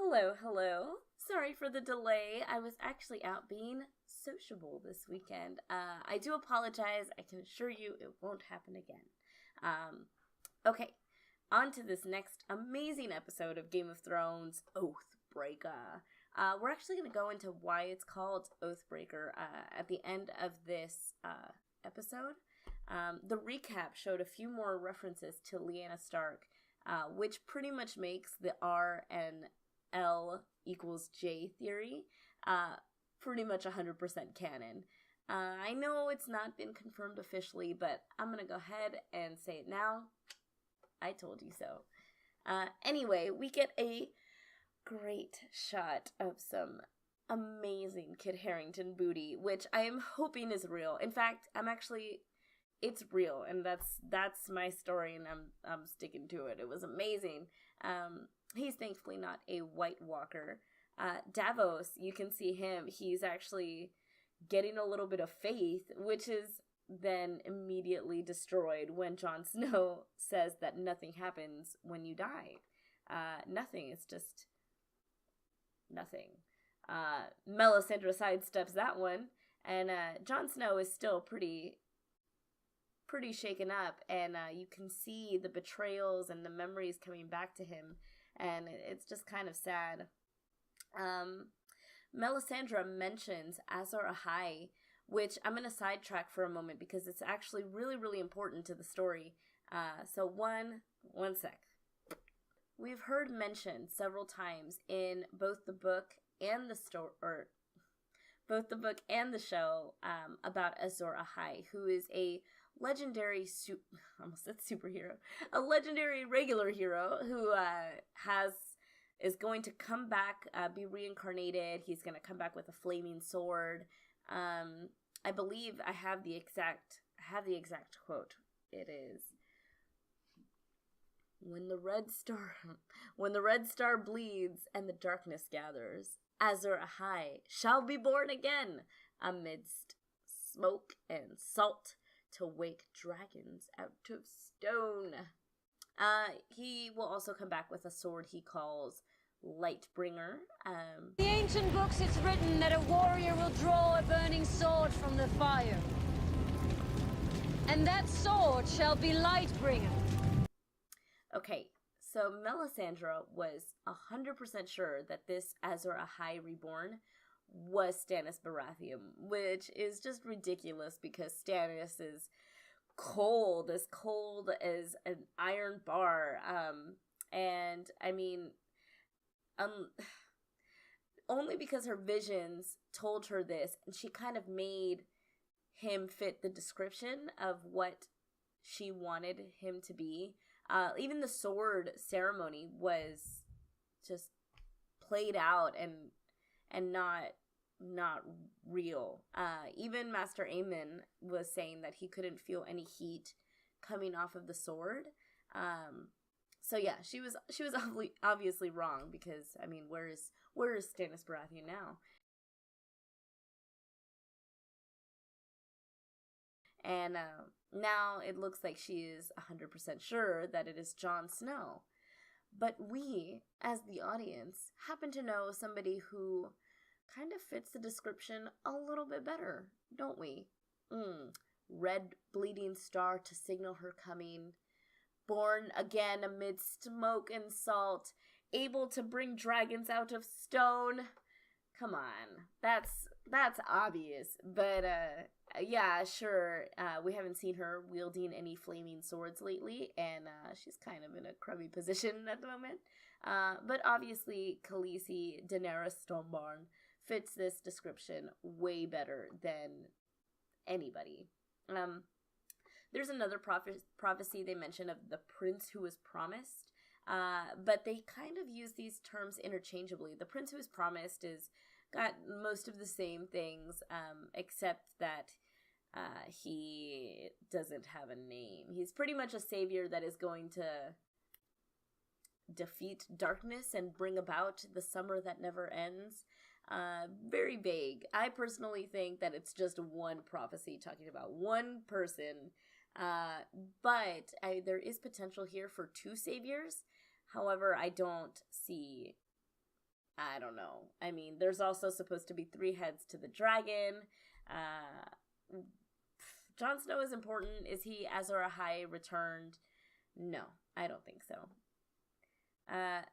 Hello, hello. Sorry for the delay. I was actually out being sociable this weekend. I do apologize. I can assure you it won't happen again. Um, okay, on to this next amazing episode of Game of Thrones Oathbreaker. We're actually going to go into why it's called Oathbreaker at the end of this episode. The recap showed a few more references to Lyanna Stark, which pretty much makes the R and L equals J theory pretty much 100% canon. I know it's not been confirmed officially, but I'm going to go ahead and say it now. I told you so. Anyway, we get a great shot of some amazing Kit Harington booty, which I am hoping is real. In fact, it's real, and that's my story, and I'm sticking to it. It was amazing. He's thankfully not a White Walker. Davos, you can see him. He's actually getting a little bit of faith, which is then immediately destroyed when Jon Snow says that nothing happens when you die. Nothing. It's just nothing. Melisandre sidesteps that one, and Jon Snow is still pretty shaken up, and you can see the betrayals and the memories coming back to him, and it's just kind of sad. Melisandre mentions Azor Ahai, which I'm going to sidetrack for a moment because it's actually really, really important to the story. So one sec. We've heard mentioned several times in both the book and the both the book and the show about Azor Ahai, who is a legendary a legendary regular hero who is going to come back, be reincarnated. He's going to come back with a flaming sword. I believe I have the exact quote. It is, when the red star bleeds and the darkness gathers, Azor Ahai shall be born again amidst smoke and salt, to wake dragons out of stone. He will also come back with a sword he calls Lightbringer. In the ancient books it's written that a warrior will draw a burning sword from the fire. And that sword shall be Lightbringer. Okay, so Melisandre was 100% sure that this Azor Ahai reborn was Stannis Baratheon, which is just ridiculous because Stannis is cold as an iron bar. And I mean, only because her visions told her this, and she kind of made him fit the description of what she wanted him to be. Even the sword ceremony was just played out and not real. Even Master Aemon was saying that he couldn't feel any heat coming off of the sword. So yeah, she was obviously wrong, because I mean, where is Stannis Baratheon now? And now it looks like she is 100% sure that it is Jon Snow. But we, as the audience, happen to know somebody who kind of fits the description a little bit better, don't we? Red bleeding star to signal her coming, born again amidst smoke and salt, able to bring dragons out of stone. Come on, that's obvious, but yeah, sure. We haven't seen her wielding any flaming swords lately, and she's kind of in a crummy position at the moment. But obviously, Khaleesi Daenerys Stormborn fits this description way better than anybody. There's another prophecy they mention of the prince who was promised, but they kind of use these terms interchangeably. The prince who is promised is got most of the same things, except that he doesn't have a name. He's pretty much a savior that is going to defeat darkness and bring about the summer that never ends. Very vague. I personally think that it's just one prophecy talking about one person, but there is potential here for two saviors. However, I don't see I don't know. I mean, there's also supposed to be 3 heads to the dragon. Jon Snow is important. Is he Azor Ahai returned? No, I don't think so.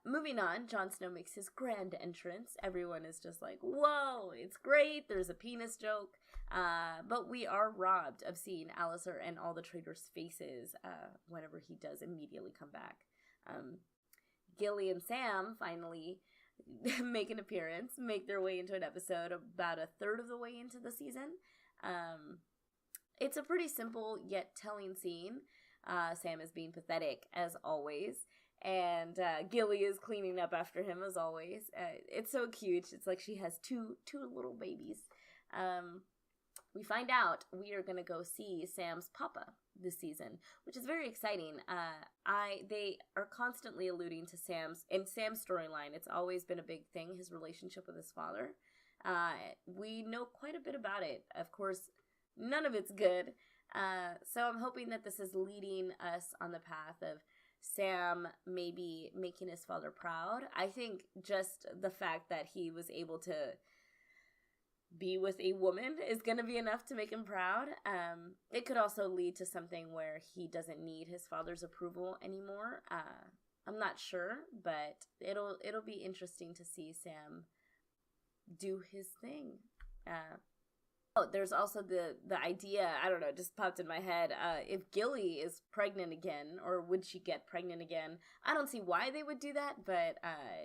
Moving on, Jon Snow makes his grand entrance. Everyone is just like, whoa, it's great. There's a penis joke. But we are robbed of seeing Alliser and all the traitors' faces whenever he does immediately come back. Gilly and Sam finally make an appearance, make their way into an episode about a third of the way into the season. It's a pretty simple yet telling scene. Sam is being pathetic, as always. And Gilly is cleaning up after him, as always. It's so cute. It's like she has two little babies. We find out we are going to go see Sam's papa this season, which is very exciting. They are constantly alluding to Sam's storyline. It's always been a big thing, his relationship with his father. We know quite a bit about it. Of course, none of it's good. So I'm hoping that this is leading us on the path of Sam maybe making his father proud. I think just the fact that he was able to be with a woman is going to be enough to make him proud. It could also lead to something where he doesn't need his father's approval anymore. I'm not sure, but it'll be interesting to see Sam do his thing. There's also the idea, I don't know, just popped in my head, if Gilly is pregnant again, or would she get pregnant again? I don't see why they would do that, but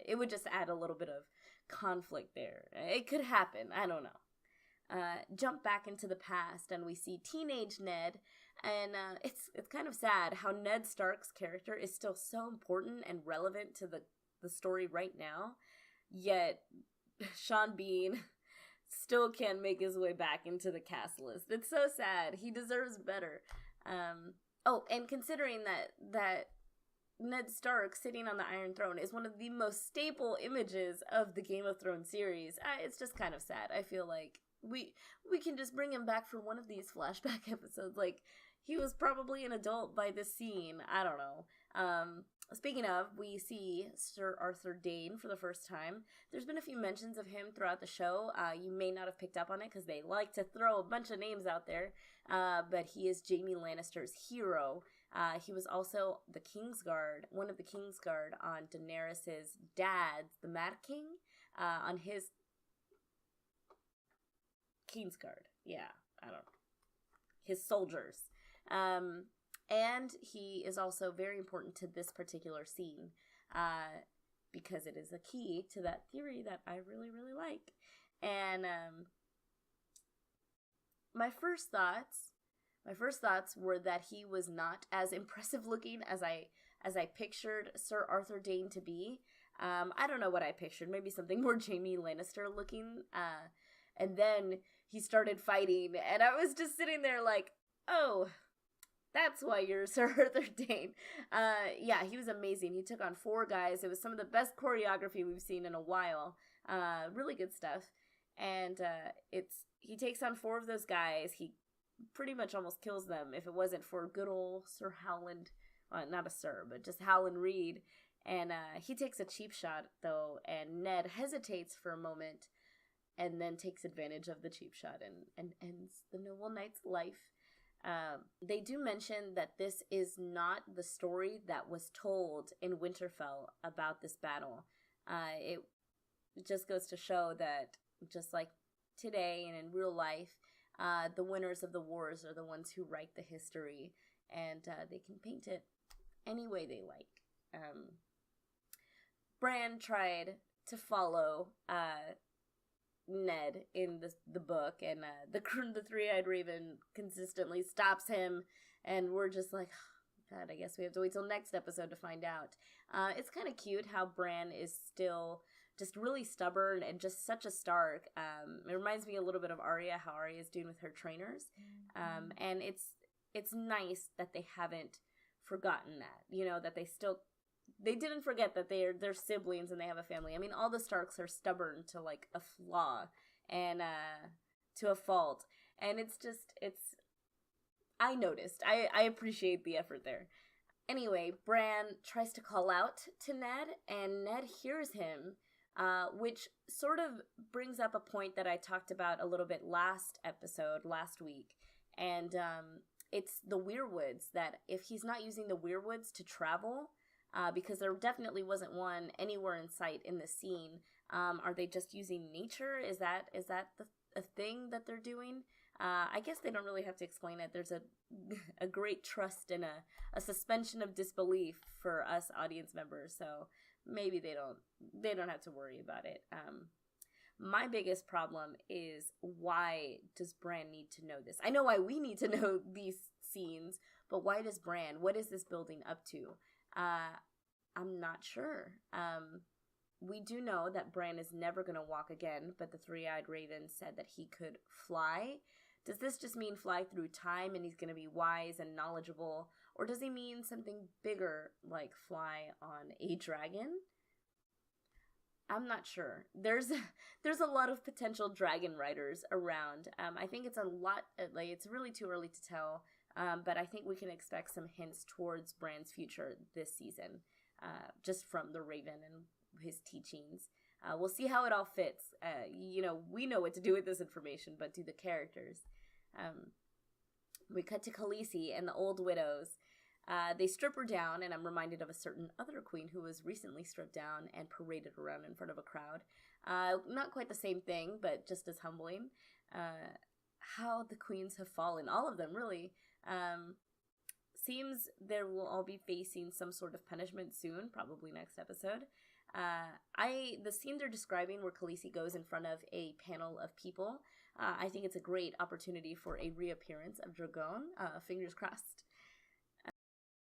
it would just add a little bit of conflict there. It could happen, I don't know. Jump back into the past, and we see teenage Ned, and it's kind of sad how Ned Stark's character is still so important and relevant to the story right now, yet Sean Bean still can't make his way back into the cast list. It's so sad. He deserves better. And considering that Ned Stark sitting on the Iron Throne is one of the most staple images of the Game of Thrones series, it's just kind of sad. I feel like we can just bring him back for one of these flashback episodes. Like, he was probably an adult by this scene. I don't know. Speaking of, we see Sir Arthur Dayne for the first time. There's been a few mentions of him throughout the show. You may not have picked up on it because they like to throw a bunch of names out there. But he is Jaime Lannister's hero. He was also the Kingsguard, one of the Kingsguard on Daenerys' dad, the Mad King, on his Kingsguard. Yeah, I don't know. His soldiers. And he is also very important to this particular scene because it is a key to that theory that I really, really like. And my first thoughts were that he was not as impressive looking as I pictured Sir Arthur Dayne to be. I don't know what I pictured. Maybe something more Jaime Lannister looking. And then he started fighting, and I was just sitting there like, oh, that's why you're Sir Arthur Dayne. Yeah, he was amazing. He took on 4 guys. It was some of the best choreography we've seen in a while. Really good stuff. And he takes on 4 of those guys. He pretty much almost kills them if it wasn't for good old Sir Howland. Not a sir, but just Howland Reed. And he takes a cheap shot, though, and Ned hesitates for a moment and then takes advantage of the cheap shot and ends the noble knight's life. They do mention that this is not the story that was told in Winterfell about this battle. It just goes to show that just like today and in real life, the winners of the wars are the ones who write the history, and they can paint it any way they like. Bran tried to follow Ned in the book, and the Three-Eyed Raven consistently stops him, and we're just like, oh, God, I guess we have to wait till next episode to find out. It's kind of cute how Bran is still just really stubborn and just such a Stark. It reminds me a little bit of Arya, how Arya is doing with her trainers, and it's nice that they haven't forgotten that, that they didn't forget that they're siblings and they have a family. I mean, all the Starks are stubborn to like a flaw and to a fault. And I noticed. I appreciate the effort there. Anyway, Bran tries to call out to Ned, and Ned hears him which sort of brings up a point that I talked about a little bit last week. And it's the weirwoods, that if he's not using the weirwoods to travel, because there definitely wasn't one anywhere in sight in the scene, are they just using nature? Is that a thing that they're doing? I guess they don't really have to explain it. There's a great trust and a suspension of disbelief for us audience members, so maybe they don't have to worry about it. My biggest problem is, why does Bran need to know this? I know why we need to know these scenes, but why does Bran? What is this building up to? I'm not sure. We do know that Bran is never going to walk again, but the Three-Eyed Raven said that he could fly. Does this just mean fly through time and he's going to be wise and knowledgeable? Or does he mean something bigger, like fly on a dragon? I'm not sure. There's a lot of potential dragon riders around. I think it's it's really too early to tell, but I think we can expect some hints towards Bran's future this season, just from the Raven and his teachings. We'll see how it all fits. We know what to do with this information, but do the characters? We cut to Khaleesi and the Old Widows. They strip her down, and I'm reminded of a certain other queen who was recently stripped down and paraded around in front of a crowd. Not quite the same thing, but just as humbling. How the queens have fallen, all of them, really. Seems there will all be facing some sort of punishment soon, probably next episode. The scene they're describing where Khaleesi goes in front of a panel of people, I think it's a great opportunity for a reappearance of Drogon. Fingers crossed.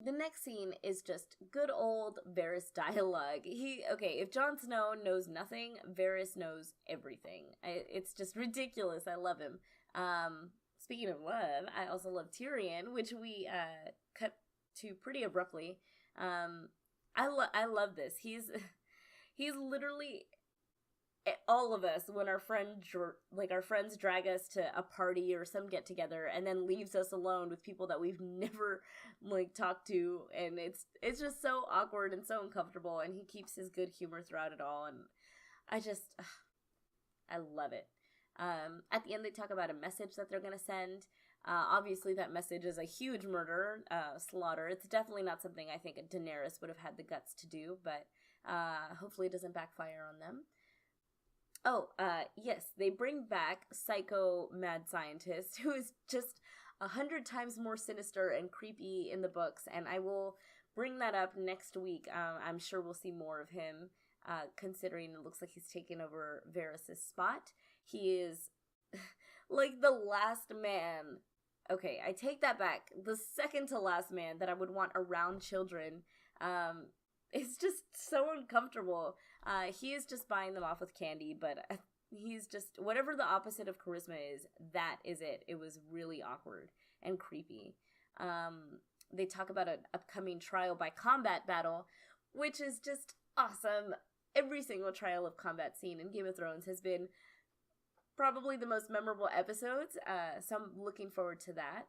The next scene is just good old Varys dialogue. If Jon Snow knows nothing, Varys knows everything. It's just ridiculous. I love him. Speaking of love, I also love Tyrion, which we cut to pretty abruptly. I love this. He's literally all of us when our friends drag us to a party or some get together, and then leaves us alone with people that we've never talked to, and it's just so awkward and so uncomfortable, and he keeps his good humor throughout it all, and I love it. At the end, they talk about a message that they're gonna send. Obviously that message is a huge murder, slaughter. It's definitely not something I think Daenerys would have had the guts to do, but hopefully it doesn't backfire on them. Yes, they bring back Psycho Mad Scientist, who is just 100 times more sinister and creepy in the books, and I will bring that up next week. I'm sure we'll see more of him, considering it looks like he's taken over Varys' spot. He is like the last man. Okay, I take that back. The second to last man that I would want around children. It's just so uncomfortable. He is just buying them off with candy, but he's just, whatever the opposite of charisma is, that is it. It was really awkward and creepy. They talk about an upcoming trial by combat battle, which is just awesome. Every single trial of combat scene in Game of Thrones has been probably the most memorable episodes, so I'm looking forward to that.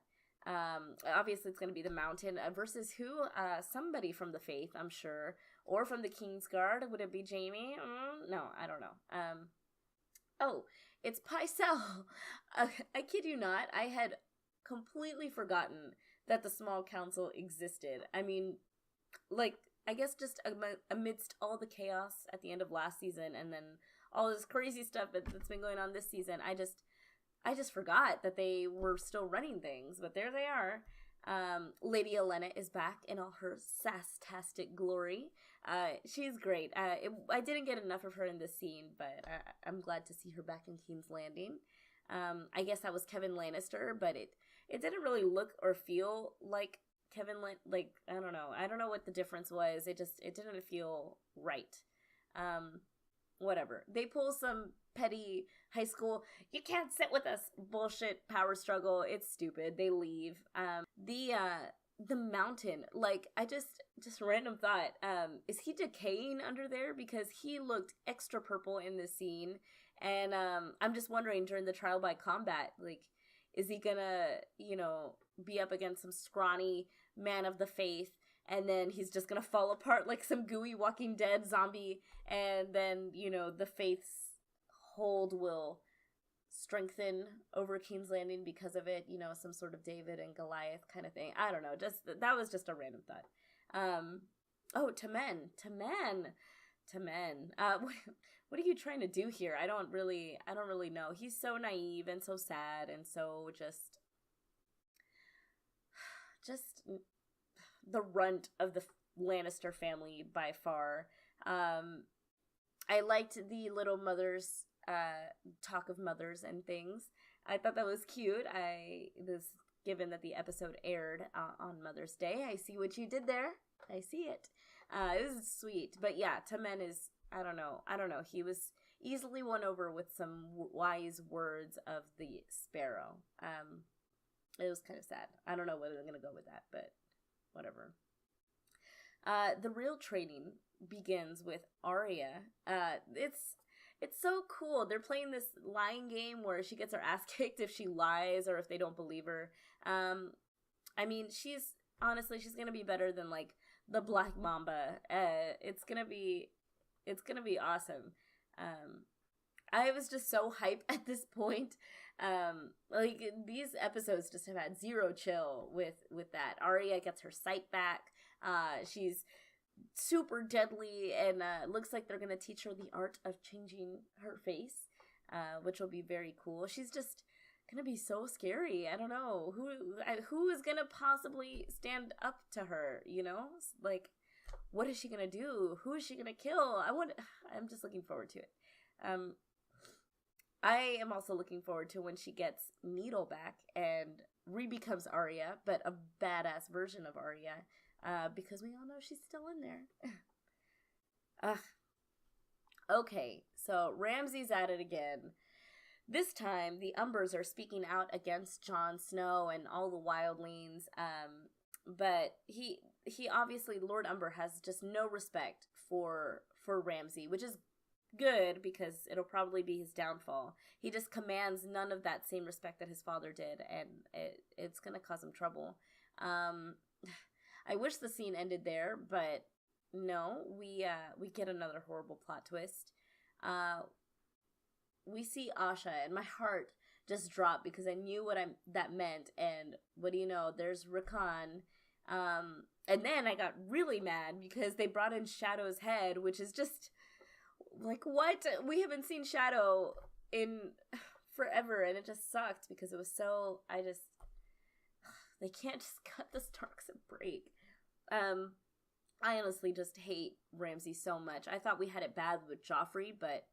Obviously it's going to be the Mountain versus who? Somebody from the Faith, I'm sure, or from the Kingsguard. Would it be Jaime? No, I don't know. It's Pycelle. I kid you not, I had completely forgotten that the Small Council existed. I mean, I guess just amidst all the chaos at the end of last season, and then all this crazy stuff that's been going on this season, I just forgot that they were still running things, but there they are. Lady Olenna is back in all her sass-tastic glory. She's great. I didn't get enough of her in this scene, but I'm glad to see her back in King's Landing. I guess that was Kevin Lannister, but it didn't really look or feel like Kevin I don't know. I don't know what the difference was. It didn't feel right. Whatever. They pull some petty high school, you can't sit with us bullshit power struggle. It's stupid. They leave. The Mountain, I just random thought, is he decaying under there? Because he looked extra purple in this scene, and I'm just wondering, during the trial by combat, is he gonna, be up against some scrawny man of the faith and then he's just gonna fall apart like some gooey Walking Dead zombie, and then, you know, the faith's hold will strengthen over King's Landing because of it, you know, some sort of David and Goliath kind of thing. I don't know, just that was just a random thought. Tommen. What are you trying to do here? I don't really know. He's so naive and so sad and so just the runt of the Lannister family by far. I liked the little mothers talk of mothers and things. I thought that was cute. Given that the episode aired on Mother's Day. I see what you did there. I see it. It was sweet. But yeah, Tommen is, I don't know. He was easily won over with some wise words of the Sparrow. It was kind of sad. I don't know whether I'm going to go with that, but whatever. The real training begins with Arya. It's so cool. They're playing this lying game where she gets her ass kicked if she lies or if they don't believe her. I mean, she's going to be better than, like, the Black Mamba. It's going to be awesome. I was just so hyped at this point. Like, these episodes just have had zero chill with that. Arya gets her sight back. She's super deadly, and looks like they're gonna teach her the art of changing her face, which will be very cool. She's just gonna be so scary. I don't know who is gonna possibly stand up to her, you know? Like, what is she gonna do? Who is she gonna kill? I'm just looking forward to it. I am also looking forward to when she gets Needle back and re-becomes Arya, but a badass version of Arya, because we all know she's still in there. Okay, so Ramsay's at it again. This time, the Umbers are speaking out against Jon Snow and all the wildlings, but he obviously, Lord Umber, has just no respect for Ramsay, which is good because it'll probably be his downfall. He just commands none of that same respect that his father did, and it's gonna cause him trouble. I wish the scene ended there, but no, we get another horrible plot twist. We see Asha, and my heart just dropped because I knew what that meant, and what do you know, there's Rickon. And then I got really mad because they brought in Shadow's head, which is just like, what? We haven't seen Shadow in forever, and it just sucked because it was so, they can't just cut the Starks a break. I honestly just hate Ramsay so much. I thought we had it bad with Joffrey, but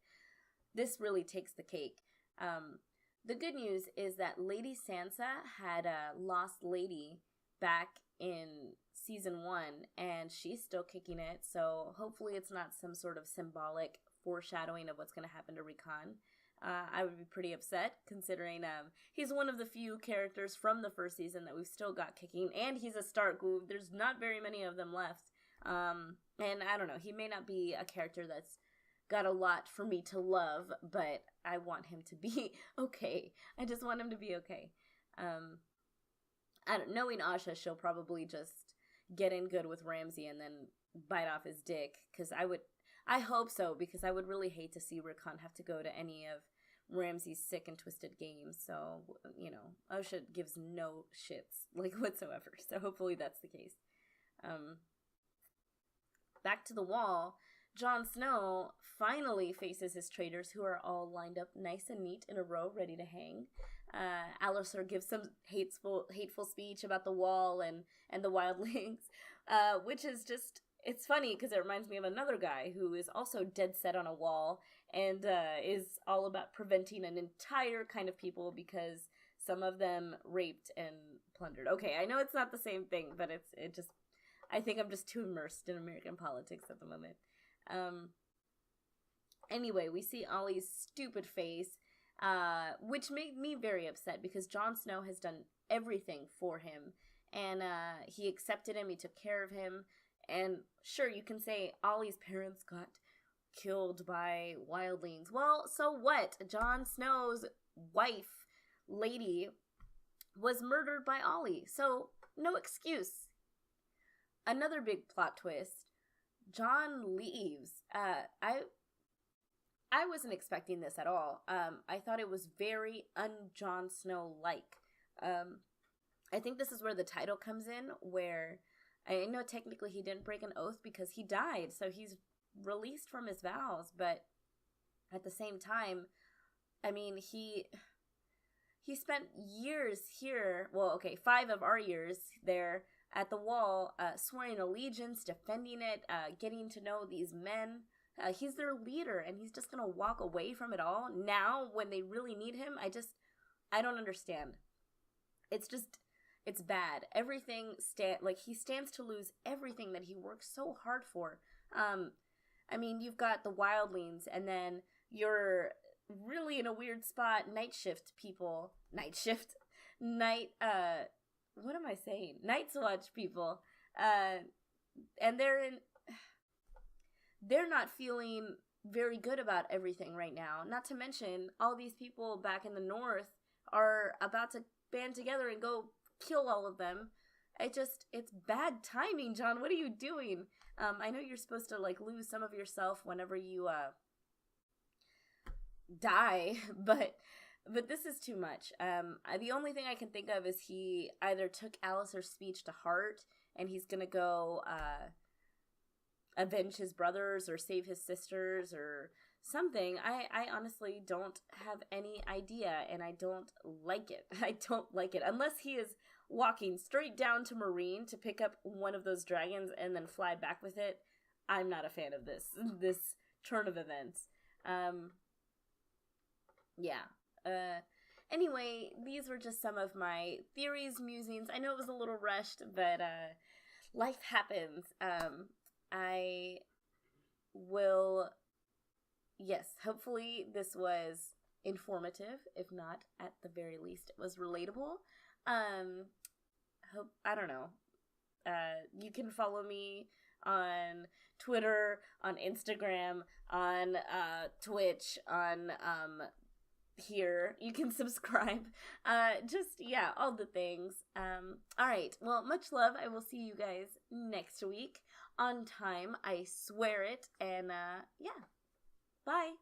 this really takes the cake. The good news is that Lady Sansa had a lost lady back in season 1, and she's still kicking it, so hopefully it's not some sort of symbolic foreshadowing of what's going to happen to Rickon. I would be pretty upset, considering he's one of the few characters from the first season that we've still got kicking, and he's a Stark who there's not very many of them left. And I don't know, he may not be a character that's got a lot for me to love, but I want him to be okay. I just want him to be okay. Knowing Asha, she'll probably just get in good with Ramsay and then bite off his dick, because I hope so, because I would really hate to see Rickon have to go to any of Ramsay's sick and twisted games. So, you know, Asha gives no shits, like, whatsoever. So hopefully that's the case. Back to the Wall, Jon Snow finally faces his traitors, who are all lined up nice and neat in a row, ready to hang. Alliser gives some hateful speech about the Wall and the wildlings, which is just, it's funny because it reminds me of another guy who is also dead set on a wall and is all about preventing an entire kind of people because some of them raped and plundered. Okay, I know it's not the same thing, but I think I'm just too immersed in American politics at the moment. Anyway, we see Ollie's stupid face, which made me very upset because Jon Snow has done everything for him, and he accepted him, he took care of him, and sure, you can say Ollie's parents got killed by wildlings. Well, so what? Jon Snow's wife, Lady, was murdered by Ollie, so no excuse. another big plot twist. Jon leaves. I wasn't expecting this at all. I thought it was very un-Jon Snow-like. I think this is where the title comes in, where I know technically he didn't break an oath because he died, so he's released from his vows, but at the same time, I mean, he spent years here, well, okay, 5 of our years there at the Wall, swearing allegiance, defending it, getting to know these men. He's their leader, and he's just gonna walk away from it all now when they really need him. I don't understand. It's bad. Everything, he stands to lose everything that he worked so hard for. I mean, you've got the wildlings, and then you're really in a weird spot, Night's Watch people, and they're not feeling very good about everything right now. Not to mention, all these people back in the north are about to band together and go kill all of them. It's bad timing, Jon. What are you doing? I know you're supposed to, lose some of yourself whenever you, die, but this is too much. The only thing I can think of is he either took Alliser's speech to heart, and he's gonna go, avenge his brothers or save his sisters or something. I honestly don't have any idea, and I don't like it. I don't like it. Unless he is walking straight down to Meereen to pick up one of those dragons and then fly back with it, I'm not a fan of this turn of events. Anyway, these were just some of my theories, musings. I know it was a little rushed, but life happens. I will, yes, hopefully this was informative. If not, at the very least, it was relatable. I don't know. You can follow me on Twitter, on Instagram, on Twitch, on here. You can subscribe. All the things. All right. Well, much love. I will see you guys next week on time. I swear it. And bye.